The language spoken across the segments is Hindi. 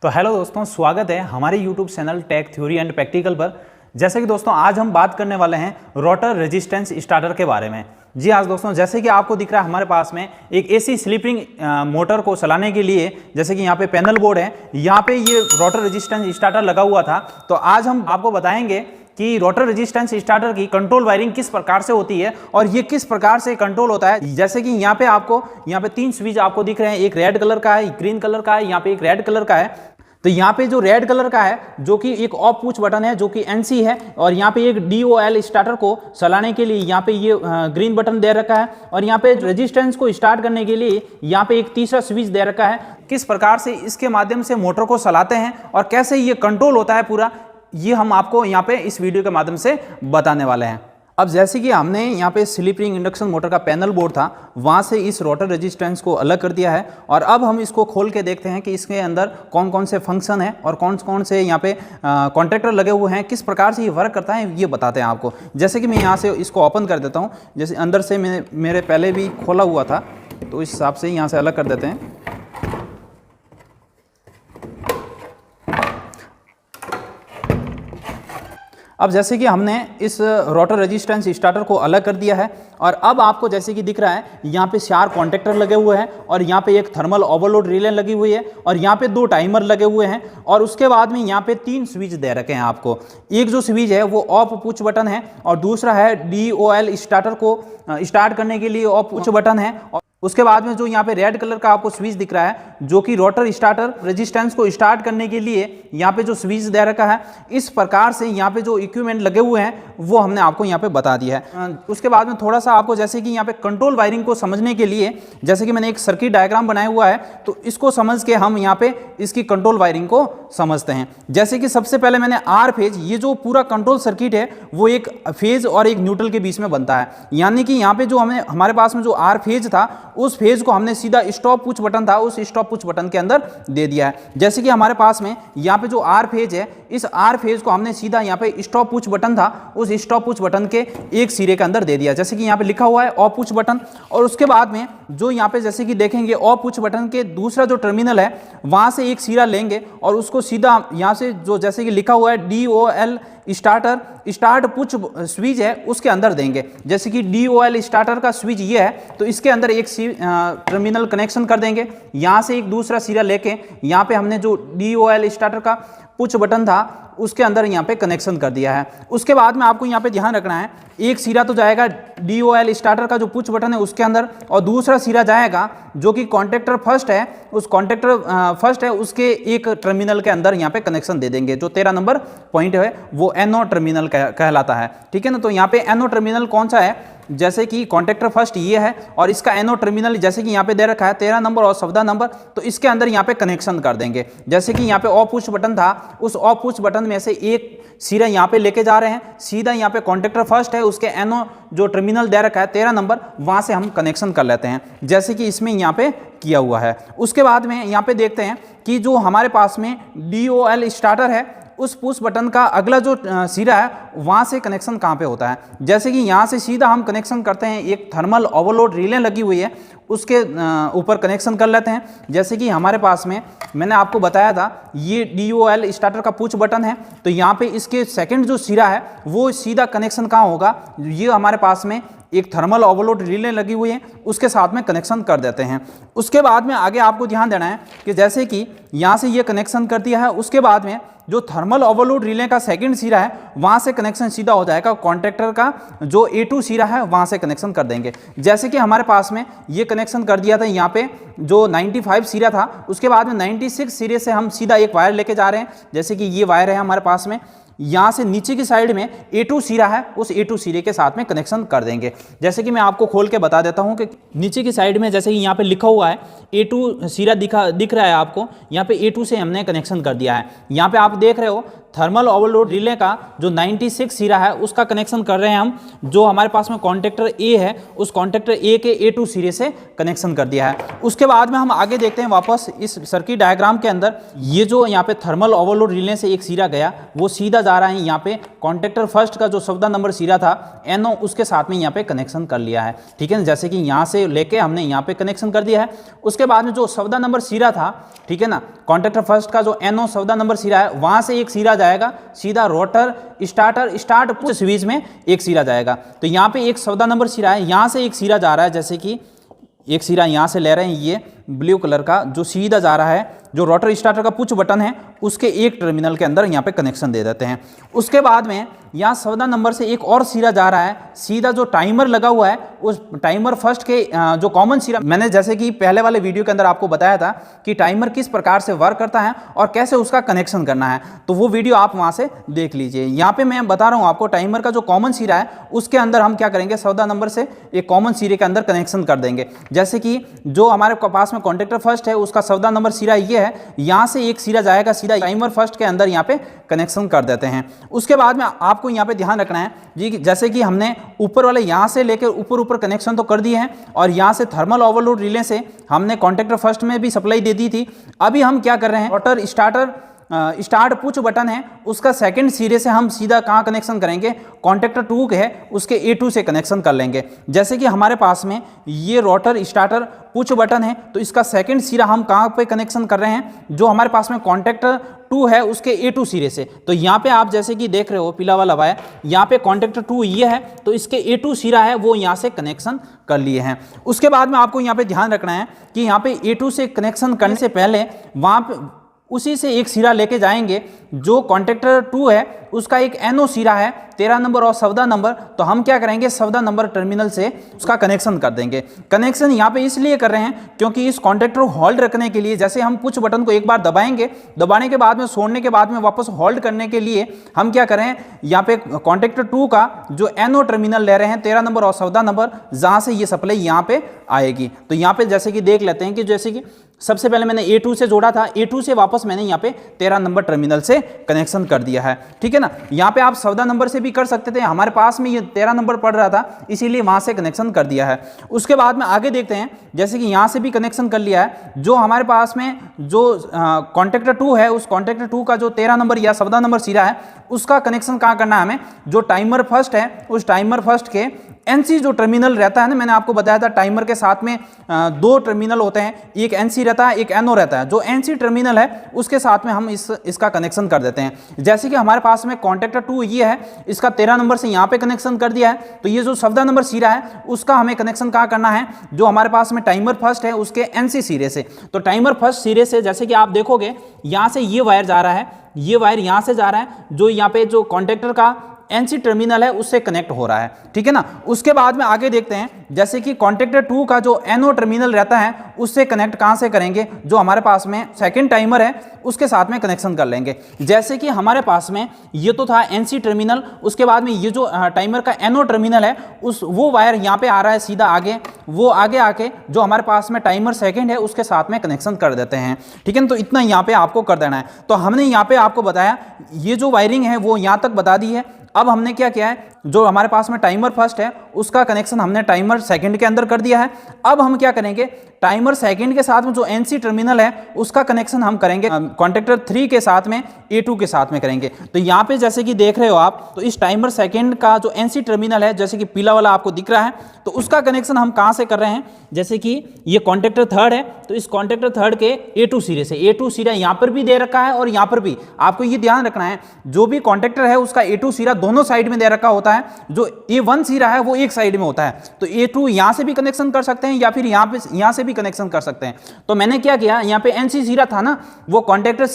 तो हेलो दोस्तों, स्वागत है हमारे YouTube channel tech theory and practical पर। जैसे कि दोस्तों आज हम बात करने वाले हैं रोटर रेजिस्टेंस स्टार्टर के बारे में। जी आज दोस्तों, जैसे कि आपको दिख रहा है हमारे पास में एक एसी स्लिपिंग मोटर को चलाने के लिए जैसे कि यहाँ पे पैनल बोर्ड है, यहाँ पे ये रोटर रेजिस्टेंस स्टार्टर लगा हुआ था। तो आज हम आपको बताएंगे कि रोटर रेजिस्टेंस स्टार्टर की कंट्रोल वायरिंग किस प्रकार से होती है और ये किस प्रकार से कंट्रोल होता है। जैसे कि यहाँ पे तीन स्विच आपको दिख रहे हैं, एक रेड कलर का है, एक ग्रीन कलर का है, यहाँ पे एक रेड कलर का है। तो यहाँ पे जो रेड कलर का है जो कि एक ऑफ पुश बटन है जो कि एनसी है, और यहाँ पे एक DOL स्टार्टर को चलाने के लिए यहाँ पे ये ग्रीन बटन दे रखा है, और यहाँ पे रेजिस्टेंस को स्टार्ट करने के लिए यहाँ पे एक तीसरा स्विच दे रखा है। किस प्रकार से इसके माध्यम से मोटर को चलाते हैं और कैसे ये कंट्रोल होता है पूरा, ये हम आपको यहाँ पे इस वीडियो के माध्यम से बताने वाले हैं। अब जैसे कि हमने यहाँ pay slip ring induction motor का पैनल बोर्ड था, वहाँ से इस रोटर रेजिस्टेंस को अलग कर दिया है, और अब हम इसको खोल के देखते हैं कि इसके अंदर कौन कौन से फंक्शन है और कौन कौन से यहाँ पे कॉन्ट्रैक्टर लगे हुए हैं, किस प्रकार से ये वर्क करता है ये बताते हैं आपको। जैसे कि मैं यहाँ से इसको ओपन कर देता हूँ, जैसे अंदर से मेरे पहले भी खोला हुआ था, तो इस हिसाब से यहाँ से अलग कर देते हैं। अब जैसे कि हमने इस रोटर रेजिस्टेंस स्टार्टर को अलग कर दिया है, और अब आपको जैसे कि दिख रहा है यहाँ पे 4 कॉन्टैक्टर लगे हुए हैं, और यहाँ पे एक थर्मल ओवरलोड रिले लगी हुई है, और यहाँ पे 2 टाइमर लगे हुए हैं, और उसके बाद में यहाँ पे 3 स्विच दे रखे हैं आपको। एक जो स्विच है वो ऑफ पुश बटन है, और दूसरा है DOL स्टार्टर को स्टार्ट करने के लिए ऑफ पुश बटन है। और उसके बाद में जो यहाँ पे रेड कलर का आपको स्विच दिख रहा है जो कि रोटर स्टार्टर रेजिस्टेंस को स्टार्ट करने के लिए यहाँ पे जो स्विच दे रखा है। इस प्रकार से यहाँ पे जो इक्विपमेंट लगे हुए हैं वो हमने आपको यहाँ पे बता दिया है। उसके बाद में थोड़ा सा आपको जैसे कि यहाँ पे कंट्रोल वायरिंग को समझने के लिए जैसे कि मैंने एक सर्किट डायग्राम बनाया हुआ है, तो इसको समझ के हम यहाँ पे इसकी कंट्रोल वायरिंग को समझते हैं। जैसे कि सबसे पहले मैंने आर फेज, ये जो पूरा कंट्रोल सर्किट है वो एक फेज और एक न्यूट्रल के बीच में बनता है, यानी कि यहाँ पे जो हमारे पास में जो आर फेज था उस फेज को हमने सीधा स्टॉप पुश बटन था उस स्टॉप पुश बटन के अंदर दे दिया है। जैसे कि हमारे पास में यहाँ पे जो आर फेज है, इस आर फेज को हमने सीधा यहाँ पे स्टॉप पुश बटन था उस स्टॉप पुश बटन के एक सिरे के अंदर दे दिया, जैसे कि यहाँ पे लिखा हुआ है ऑफ पुश बटन। और उसके बाद में जो यहाँ पे जैसे कि देखेंगे ऑफ पुश बटन के दूसरा जो टर्मिनल है वहां से एक सिरा लेंगे और उसको सीधा यहाँ से जो जैसे कि लिखा हुआ है DOL starter start push switch है उसके अंदर देंगे। जैसे कि DOL स्टार्टर का स्विच ये है, तो इसके अंदर एक टर्मिनल कनेक्शन कर देंगे, यहाँ से एक दूसरा सिरा लेके यहाँ पे हमने जो DOL स्टार्टर का पुश बटन था उसके अंदर यहाँ पे कनेक्शन कर दिया है। उसके बाद में आपको यहाँ पे ध्यान रखना है, एक सिरा तो जाएगा DOL स्टार्टर का जो पुश बटन है उसके अंदर, और दूसरा सिरा जाएगा जो कि कॉन्टैक्टर फर्स्ट है, उस कॉन्टैक्टर फर्स्ट है उसके एक टर्मिनल के अंदर यहाँ पे कनेक्शन दे देंगे। जो 13 नंबर पॉइंट है वो NO टर्मिनल कहलाता है, ठीक है ना। तो यहाँ पे NO टर्मिनल कौन सा है, जैसे कि कॉन्टैक्टर फर्स्ट ये है और इसका NO टर्मिनल जैसे कि यहाँ पे दे रखा है 13 नंबर और 14 नंबर, तो इसके अंदर यहाँ पे कनेक्शन कर देंगे। जैसे कि यहाँ पे ऑफ पुश बटन था, उस ऑफ पुश बटन में से एक सिरा यहाँ पे लेके जा रहे हैं, सीधा यहाँ पे कॉन्टैक्टर फर्स्ट है उसके NO जो टर्मिनल दे रखा है 13 नंबर, वहां से हम कनेक्शन कर लेते हैं, जैसे कि इसमें यहाँ पे किया हुआ है। उसके बाद में यहाँ पे देखते हैं कि जो हमारे पास में DOL स्टार्टर है उस पुश बटन का अगला जो सिरा है वहां से कनेक्शन कहाँ पे होता है। जैसे कि यहाँ से सीधा हम कनेक्शन करते हैं, एक थर्मल ओवरलोड रिले लगी हुई है उसके ऊपर कनेक्शन कर लेते हैं। जैसे कि हमारे पास में मैंने आपको बताया था ये DOL स्टार्टर का पुश बटन है, तो यहाँ पे इसके सेकंड जो सिरा है वो सीधा कनेक्शन कहाँ होगा, ये हमारे पास में एक थर्मल ओवरलोड रिले लगी हुई है उसके साथ में कनेक्शन कर देते हैं। उसके बाद में आगे आपको ध्यान देना है कि जैसे कि यहाँ से ये कनेक्शन कर दिया है, उसके बाद में जो थर्मल ओवरलोड रिले का सेकंड सिरा है वहां से कनेक्शन सीधा हो जाएगा, कॉन्ट्रैक्टर का जो A2 सिरा है वहां से कनेक्शन कर देंगे। जैसे कि हमारे पास में ये कनेक्शन कर दिया था यहाँ पे जो 95 सिरा था, उसके बाद में 96 सिरे से हम सीधा एक वायर लेके जा रहे हैं। जैसे कि ये वायर है हमारे पास में, यहाँ से नीचे की साइड में A2 सिरा है, उस A2 सिरे के साथ में कनेक्शन कर देंगे। जैसे कि मैं आपको खोल के बता देता हूँ कि नीचे की साइड में जैसे कि यहाँ पे लिखा हुआ है A2 सिरा दिख रहा है आपको, यहाँ पे A2 से हमने कनेक्शन कर दिया है। यहाँ पे आप देख रहे हो थर्मल ओवरलोड रिले का जो 96 सिरा है उसका कनेक्शन कर रहे हैं हम। जो हमारे पास में कॉन्टेक्टर ए है उस कॉन्टेक्टर ए के A2 सिरे से कनेक्शन कर दिया है। उसके बाद में हम आगे देखते हैं वापस इस सर्किट डायग्राम के अंदर, ये जो यहाँ पे थर्मल ओवरलोड रिले से एक सिरा गया वो सीधा जा रहा है यहाँ पे कॉन्टेक्टर फर्स्ट का जो 14 नंबर सिरा था NO उसके साथ में यहाँ पे कनेक्शन कर लिया है। ठीक है, जैसे कि यहाँ से लेके हमने यहाँ पे कनेक्शन कर दिया है। उसके बाद में जो 14 नंबर सिरा था, ठीक है ना, कॉन्टेक्टर फर्स्ट का जो NO 14 नंबर सिरा है वहां से एक सिरा जाएगा सीधा रोटर स्टार्ट पुश स्विच में एक सिरा जाएगा। तो यहाँ पे एक 14 नंबर सिरा है, यहाँ से एक सिरा जा रहा है, जैसे कि एक सिरा यहाँ से ले रहे हैं ये ब्लू कलर का जो सीधा जा रहा है, जो रोटर स्टार्टर का पुश बटन है उसके एक टर्मिनल के अंदर यहाँ पे कनेक्शन दे देते हैं। उसके बाद में यहाँ 14 नंबर से एक और सिरा जा रहा है सीधा, जो टाइमर लगा हुआ है उस टाइमर फर्स्ट के जो कॉमन सिरा, मैंने जैसे कि पहले वाले वीडियो के अंदर आपको बताया था कि टाइमर किस प्रकार से वर्क करता है और कैसे उसका कनेक्शन करना है, तो वो वीडियो आप वहाँ से देख लीजिए। यहाँ पे मैं बता रहा हूँ आपको टाइमर का जो कॉमन सिरा है उसके अंदर हम क्या करेंगे, 14 नंबर से एक कॉमन सिरे के अंदर कनेक्शन कर देंगे। जैसे कि जो हमारे पास में कॉन्टेक्टर फर्स्ट है उसका 14 नंबर सिरा ये है, यहाँ से एक सिरा जाएगा सीधा टाइमर फर्स्ट के अंदर यहाँ पे कनेक्शन कर देते हैं। उसके बाद में आपको यहाँ पे ध्यान रखना है जी, जैसे कि हमने ऊपर वाले यहाँ से लेकर ऊपर कनेक्शन तो कर दिए हैं और यहाँ से थर्मल ओवरलोड रिले से हमने कॉन्टेक्टर फर्स्ट में भी सप्लाई दे दी थी। अभी हम क्या कर रहे हैं, रोटर स्टार्ट पुश बटन है उसका सेकंड सिरे से हम सीधा कहाँ कनेक्शन करेंगे, कॉन्टेक्टर 2 के है उसके A2 से कनेक्शन कर लेंगे। जैसे कि हमारे पास में ये रोटर स्टार्टर पुश बटन है तो इसका सेकंड सिरा हम कहाँ पे कनेक्शन कर रहे हैं, जो हमारे पास में कॉन्टेक्टर 2 है उसके A2 सिरे से। तो यहाँ पे आप जैसे कि देख रहे हो पीला वाला वायर, यहाँ पे कॉन्टेक्टर 2 ये है तो इसके A2 सिरा है वो यहाँ से कनेक्शन कर लिए हैं। उसके बाद में आपको यहाँ पे ध्यान रखना है कि यहाँ पे A2 से कनेक्शन करने से पहले वहाँ पे उसी से एक सिरा लेके जाएंगे, जो कॉन्टेक्टर 2 है उसका एक NO सिरा है 13 नंबर और 14 नंबर, तो हम क्या करेंगे 14 नंबर टर्मिनल से उसका कनेक्शन कर देंगे। कनेक्शन यहाँ पे इसलिए कर रहे हैं क्योंकि इस कॉन्टेक्टर को होल्ड रखने के लिए, जैसे हम पुश बटन को एक बार दबाएंगे, दबाने के बाद में छोड़ने के बाद में वापस होल्ड करने के लिए हम क्या करें, यहाँ पे कॉन्टेक्टर 2 का जो NO टर्मिनल ले रहे हैं 13 नंबर और 14 नंबर, जहाँ से ये सप्लाई यहाँ पे आएगी। तो यहाँ पे जैसे कि देख लेते हैं कि जैसे कि सबसे पहले मैंने A2 से जोड़ा था, A2 से वापस मैंने यहाँ पे 13 नंबर टर्मिनल से कनेक्शन कर दिया है। ठीक है ना, यहाँ पे आप 14 नंबर से भी कर सकते थे, हमारे पास में ये 13 नंबर पड़ रहा था इसीलिए वहां से कनेक्शन कर दिया है। उसके बाद में आगे देखते हैं, जैसे कि यहाँ से भी कनेक्शन कर लिया है, जो हमारे पास में जो कॉन्टेक्टर 2 है उस कॉन्टेक्टर 2 का जो 13 नंबर या 14 नंबर सिरा है उसका कनेक्शन कहाँ करना है हमें, जो टाइमर फर्स्ट है उस टाइमर फर्स्ट के NC जो टर्मिनल रहता है ना, मैंने आपको बताया था टाइमर के साथ में 2 टर्मिनल होते हैं, एक NC रहता है एक NO रहता है, जो NC टर्मिनल है उसके साथ में हम इसका कनेक्शन कर देते हैं। जैसे कि हमारे पास में कॉन्टेक्टर 2 ये है, इसका 13 नंबर से यहाँ पे कनेक्शन कर दिया है, तो ये जो 14 नंबर सिरा है उसका हमें कनेक्शन कहाँ करना है, जो हमारे पास में टाइमर फर्स्ट है उसके NC सिरे से। तो टाइमर फर्स्ट सिरे से जैसे कि आप देखोगे यहाँ से ये वायर जा रहा है, ये वायर यहाँ से जा रहा है, जो यहाँ पे जो कॉन्टेक्टर का NC टर्मिनल है उससे कनेक्ट हो रहा है। ठीक है ना, उसके बाद में आगे देखते हैं, जैसे कि कॉन्टेक्टर 2 का जो NO टर्मिनल रहता है उससे कनेक्ट कहाँ से करेंगे, जो हमारे पास में सेकंड टाइमर है उसके साथ में कनेक्शन कर लेंगे। जैसे कि हमारे पास में ये तो था NC टर्मिनल, उसके बाद में ये जो टाइमर का NO टर्मिनल है वो वायर यहाँ पे आ रहा है सीधा आगे, वो आगे आके जो हमारे पास में टाइमर सेकंड है उसके साथ में कनेक्शन कर देते हैं। ठीक है, तो इतना यहाँ पे आपको कर देना है। तो हमने यहाँ पे आपको बताया ये जो वायरिंग है वो यहाँ तक बता दी है। अब हमने क्या किया है, जो हमारे पास में टाइमर फर्स्ट है उसका कनेक्शन हमने टाइमर सेकंड के अंदर कर दिया है। अब हम क्या करेंगे, टाइमर सेकंड के साथ में जो NC टर्मिनल है उसका कनेक्शन हम करेंगे कॉन्टेक्टर 3 के साथ में A2 के साथ में करेंगे। तो यहाँ पे जैसे कि देख रहे हो आप, तो इस टाइमर सेकंड का जो NC टर्मिनल है जैसे कि पीला वाला आपको दिख रहा है, तो उसका कनेक्शन हम कहाँ से कर रहे हैं, जैसे कि ये कॉन्टेक्टर 3 है तो इस कॉन्टेक्टर 3 के A2 सिरे से, A2 सिरा यहाँ पर भी दे रखा है और यहाँ पर भी। आपको ये ध्यान रखना है, जो भी कॉन्टेक्टर है उसका A2 सिरा दोनों साइड में दे रखा होता है, जो A1 सिरा है वो एक साइड में होता है। तो A2 यहाँ से भी कनेक्शन कर सकते हैं या फिर यहाँ से भी कनेक्शन कर सकते हैं। तो मैंने क्या किया, यहाँ पे NC सिरा था ना, वो कॉन्टेक्टर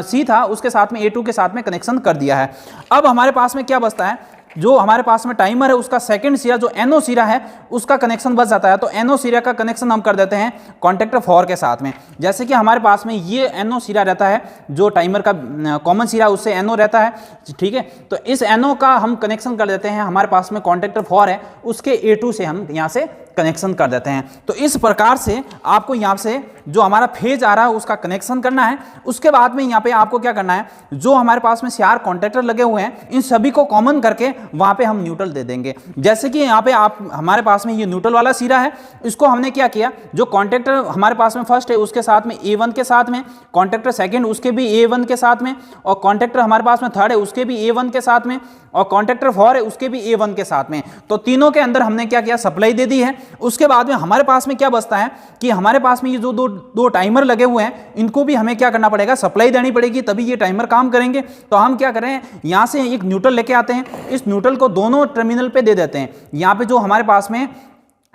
C था उसके साथ में A2 के साथ में कनेक्शन कर दिया है। अब हमारे पास में क्या बचता है, जो हमारे पास में टाइमर है उसका सेकंड सिरा जो NO सिरा है उसका कनेक्शन बच जाता है। तो NO सिरा का कनेक्शन हम कर देते हैं कॉन्टेक्टर 4 के साथ में। जैसे कि हमारे पास में ये NO सिरा रहता है, जो टाइमर का कॉमन सिरा उससे NO रहता है। ठीक है, तो इस NO का हम कनेक्शन कर देते हैं, हमारे पास में कॉन्टेक्टर 4 है उसके A2 से हम यहाँ से कनेक्शन कर देते हैं। तो इस प्रकार से आपको यहाँ से जो हमारा फेज आ रहा है उसका कनेक्शन करना है। उसके बाद में यहाँ पे आपको क्या करना है, जो हमारे पास में 4 कॉन्टैक्टर लगे हुए हैं इन सभी को कॉमन करके वहाँ पे हम न्यूट्रल दे देंगे। जैसे कि यहाँ पे आप हमारे पास में ये न्यूट्रल वाला सिरा है, इसको हमने क्या किया, जो कॉन्टैक्टर हमारे पास में फर्स्ट है उसके साथ में A1 के साथ में, कॉन्टैक्टर सेकेंड उसके भी A1 के साथ में, और कॉन्टैक्टर हमारे पास में थर्ड है उसके भी A1 के साथ में, और कॉन्टैक्टर 4 है उसके भी A1 के साथ में। तो तीनों के अंदर हमने क्या किया, सप्लाई दे दी है। उसके बाद में हमारे पास में क्या बचता है कि हमारे पास में ये जो दो टाइमर लगे हुए हैं इनको भी हमें क्या करना पड़ेगा, सप्लाई देनी पड़ेगी, तभी ये टाइमर काम करेंगे। तो हम क्या करें, यहां से एक न्यूट्रल लेके आते हैं, इस न्यूट्रल को दोनों टर्मिनल पे दे देते हैं। यहां पे जो हमारे पास में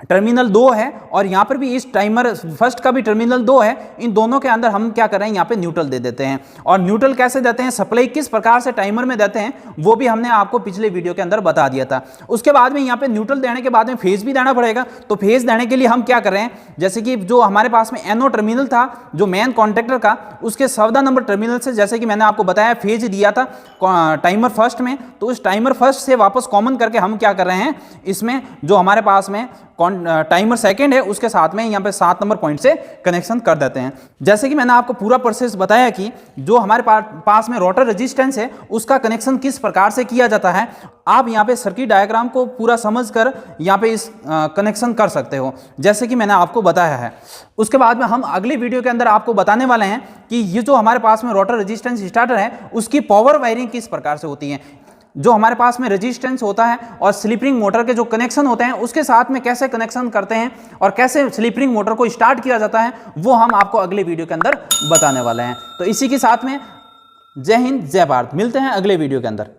टर्मिनल 2 है और यहाँ पर भी इस टाइमर फर्स्ट का भी टर्मिनल 2 है, इन दोनों के अंदर हम क्या कर रहे हैं, यहाँ पे न्यूट्रल दे देते हैं। और न्यूट्रल कैसे देते हैं, सप्लाई किस प्रकार से टाइमर में देते हैं, वो भी हमने आपको पिछले वीडियो के अंदर बता दिया था। उसके बाद में यहाँ पे न्यूट्रल देने के बाद में फेज भी देना पड़ेगा। तो फेज देने के लिए हम क्या कर रहे हैं, जैसे कि जो हमारे पास में NO टर्मिनल था जो मेन कॉन्टैक्टर का, उसके 14 नंबर टर्मिनल से जैसे कि मैंने आपको बताया फेज दिया था टाइमर फर्स्ट में, तो उस टाइमर फर्स्ट से वापस कॉमन करके हम क्या कर रहे हैं, इसमें जो हमारे पास में टाइमर सेकंड है उसके साथ में यहाँ पे 7 नंबर पॉइंट से कनेक्शन कर देते हैं। जैसे कि मैंने आपको पूरा प्रोसेस बताया कि जो हमारे पास में रोटर रेजिस्टेंस है उसका कनेक्शन किस प्रकार से किया जाता है, आप यहाँ पे सर्किट डायग्राम को पूरा समझकर यहाँ पे इस कनेक्शन कर सकते हो जैसे कि मैंने आपको बताया है। उसके बाद में हम अगली वीडियो के अंदर आपको बताने वाले हैं कि ये जो हमारे पास में रोटर रेजिस्टेंस स्टार्टर है उसकी पावर वायरिंग किस प्रकार से होती है, जो हमारे पास में रेजिस्टेंस होता है और स्लिप रिंग मोटर के जो कनेक्शन होते हैं उसके साथ में कैसे कनेक्शन करते हैं और कैसे स्लिप रिंग मोटर को स्टार्ट किया जाता है, वो हम आपको अगले वीडियो के अंदर बताने वाले हैं। तो इसी के साथ में जय हिंद जय भारत, मिलते हैं अगले वीडियो के अंदर।